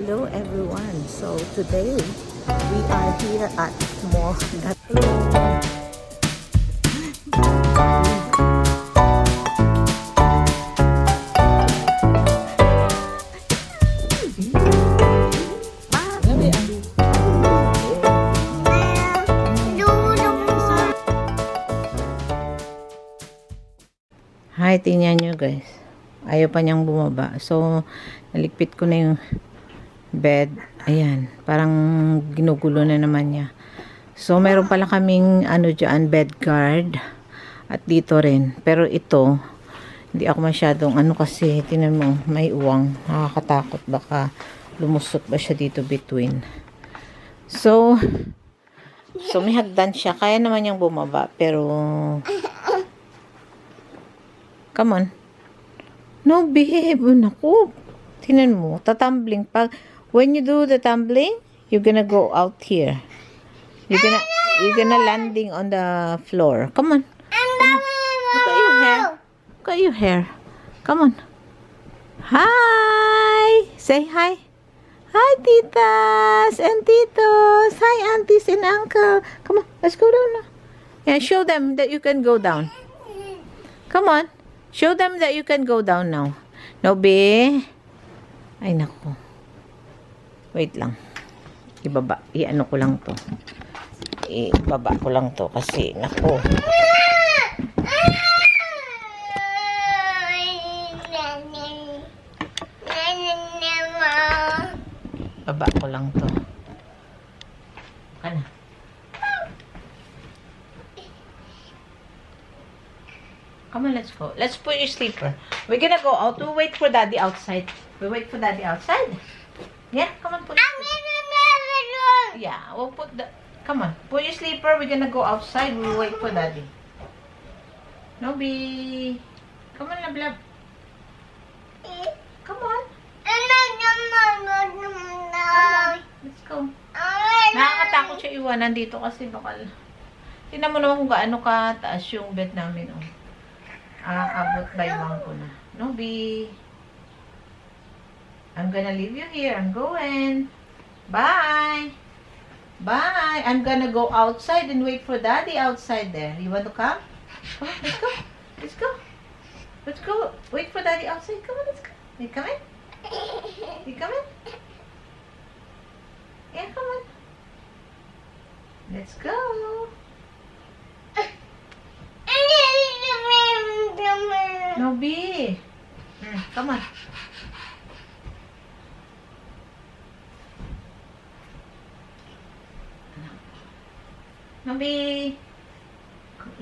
Hello everyone. So today we are here at Mall Gatlo. Hi, tingnan nyo guys. Ayaw pa niyang bumaba. So, naligpit ko na yung bed. Ayan. Parang ginugulo na naman niya. So, meron pala kaming dyan, bed guard. At dito rin. Pero ito, hindi ako masyadong kasi, tingnan mo, may uwang. Nakakatakot. Baka lumusot ba siya dito between. So, may hagdan siya. Kaya naman niyang bumaba. Pero, come on. No, babe. Naku. Tinan mo. Tatumbling. When you do the tumbling, you're gonna go out here. You're gonna landing on the floor. Come on. Look at your hair. Look at your hair. Come on. Hi. Say hi. Hi, titas and titos. Hi, aunties and uncle. Come on. Let's go down now. Yeah, show them that you can go down. Come on. Show them that you can go down now. No, be. Ay, naku. Wait lang. Ibaba. Iano ko lang to. Ibaba ko lang to kasi, naku. Baba ko lang to. Ano? Come on, let's go. Let's put your sleeper. We're gonna go out. We'll wait for daddy outside. We'll wait for daddy outside. Yeah, come on, put your sleeper. Yeah, we'll put the... Come on, put your sleeper. We're gonna go outside. We'll wait for daddy. Nobi. Come on, Lablab. Come on. Let's go. Nakakatakot siya iwanan dito kasi bakal. Tingnan mo naman kung gaano ka taas yung bed namin. Oh. Abot by one ko na. Nobi. I'm gonna leave you here. I'm going. Bye. Bye. I'm gonna go outside and wait for daddy outside there. You want to come? Come on, let's go. Let's go. Let's go. Wait for daddy outside. Come on, let's go. You coming? You coming? Yeah, come on. Let's go. Nobi. Come on. Nobi. Come.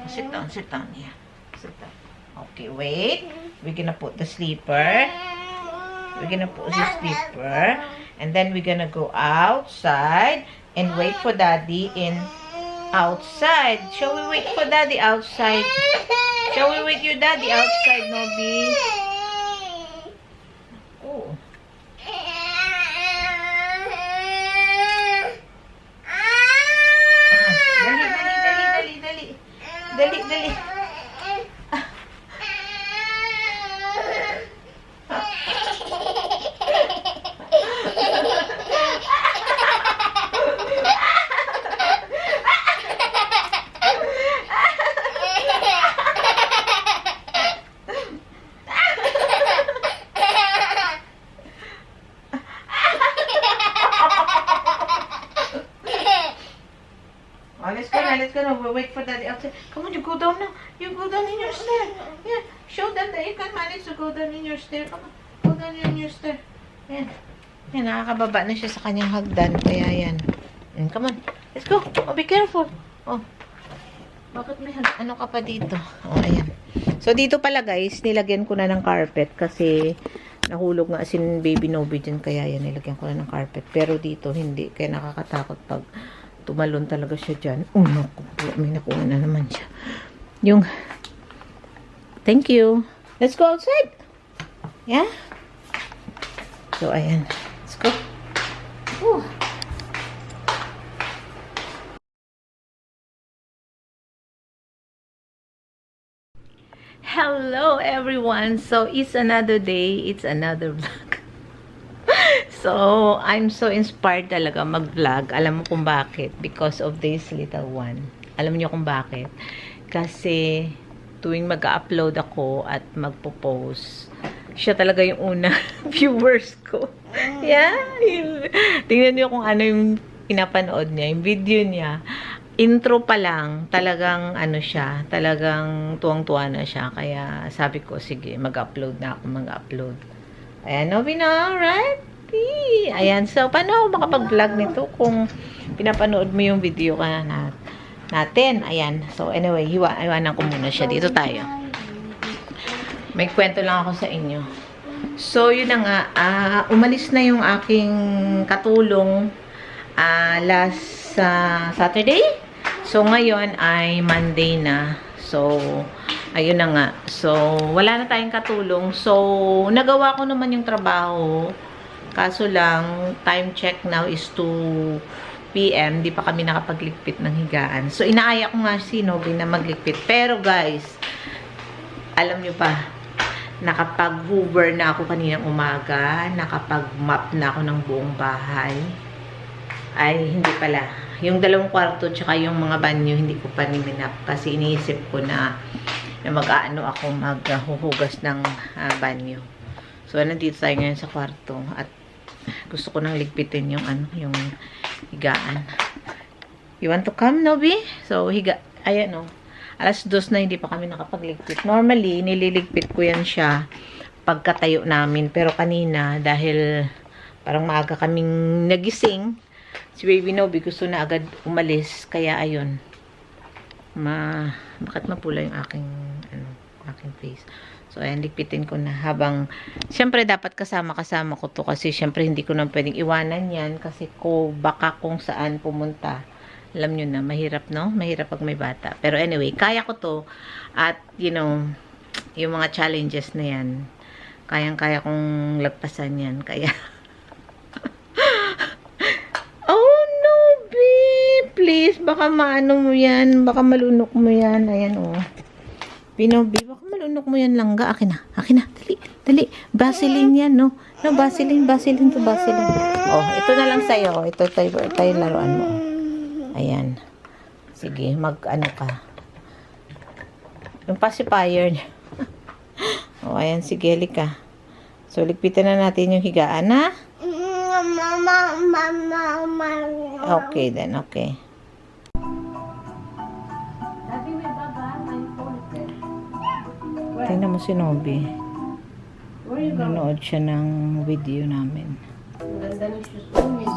Sit down. Yeah. Sit down. Okay, wait. We're gonna put the sleeper. We're gonna put the sleeper. And then we're gonna go outside and wait for daddy in outside. Shall we wait for daddy outside? Shall we wait your daddy outside, Nobi? Oh. Dali. Let's go now. We'll wait for daddy outside. Come on, you go down now. You go down in your stair. Yeah, show them that you can manage to go down in your stair. Come on, go down in your stair. Yan. Yan, nakakababa na siya sa kanyang hagdan. Kaya yan. Come on, let's go. Oh, be careful. Oh, bakit may ano ka pa dito? Oh, ayan. So, dito pala guys, nilagyan ko na ng carpet kasi nahulog nga sin baby Nobi dyan. Kaya yan, nilagyan ko na ng carpet. Pero dito, hindi. Kaya nakakatakot pag tumalon talaga siya dyan. Oh, naku. May nakuha na naman siya. Thank you. Let's go outside. Yeah? So, ayan. Let's go. Oh. Hello everyone! So, it's another day, it's another vlog. So, I'm so inspired talaga mag-vlog. Alam mo kung bakit? Because of this little one. Alam niyo kung bakit? Kasi, tuwing mag-upload ako at magpo-post, siya talaga yung una viewers ko. Yeah! Tingnan niyo kung ano yung pinapanood niya, yung video niya. Intro pa lang, talagang ano siya, talagang tuwang-tuwa na siya. Kaya sabi ko, sige, mag-upload na ako, mag-upload. Ayan, Nobi na, right? Ayan, so, paano ako makapag-vlog nito kung pinapanood mo yung video ka natin? Ayan, so, anyway, iwanan ko muna siya. Dito tayo. May kwento lang ako sa inyo. So, yun na nga, umalis na yung aking katulong last Saturday. So, ngayon ay Monday na. So, ayun na nga. So, wala na tayong katulong. So, nagawa ko naman yung trabaho. Kaso lang, time check now is 2 PM. Di pa kami nakapagligpit ng higaan. So, inaaya ko nga si Nobi na magligpit. Pero guys, alam nyo pa, nakapag-hoover na ako kaninang umaga. Nakapag-mop na ako ng buong bahay. Ay, hindi pala. Yung 2 kwarto tsaka yung mga banyo, hindi ko pa niminap. Kasi iniisip ko na mag-aano ako, maghuhugas ng banyo. So, nandito tayo ngayon sa kwarto. At gusto ko nang ligpitin yung yung higaan. You want to come, Nobi? So, ayan o. 2:00 na hindi pa kami nakapagligpit. Normally, nililigpit ko yan siya pagkatayo namin. Pero kanina, dahil parang maaga kaming nagising, si Baby Nobi gusto na agad umalis. Kaya, ayun. Bakit mapula yung aking face? So, ayan, ligpitin ko na habang, syempre, dapat kasama ko to kasi, syempre, hindi ko na pwedeng iwanan yan kasi baka kung saan pumunta. Alam nyo na, mahirap, no? Mahirap pag may bata. Pero anyway, kaya ko to. At, you know, yung mga challenges na yan, kayang-kaya kong lagpasan yan. Kaya, oh, no, babe! Please, baka maano mo yan. Baka malunok mo yan. Ayan, oh. Binobi, baka malunok mo yan langga. Akin na. Dali, dali. Vaseline yan, no? No, Vaseline to Vaseline. Oh, ito na lang sa'yo. Ito tayo laruan mo. Ayan. Sige, mag-ano ka. Yung pacifier niya. Oh, ayan, sige, halika. So, ligpitan na natin yung higaan, ha? Okay, then, okay. Tingnan mo si Nobi. Nanonood siya ng video namin. Ang ganda ng shoes mo, Miss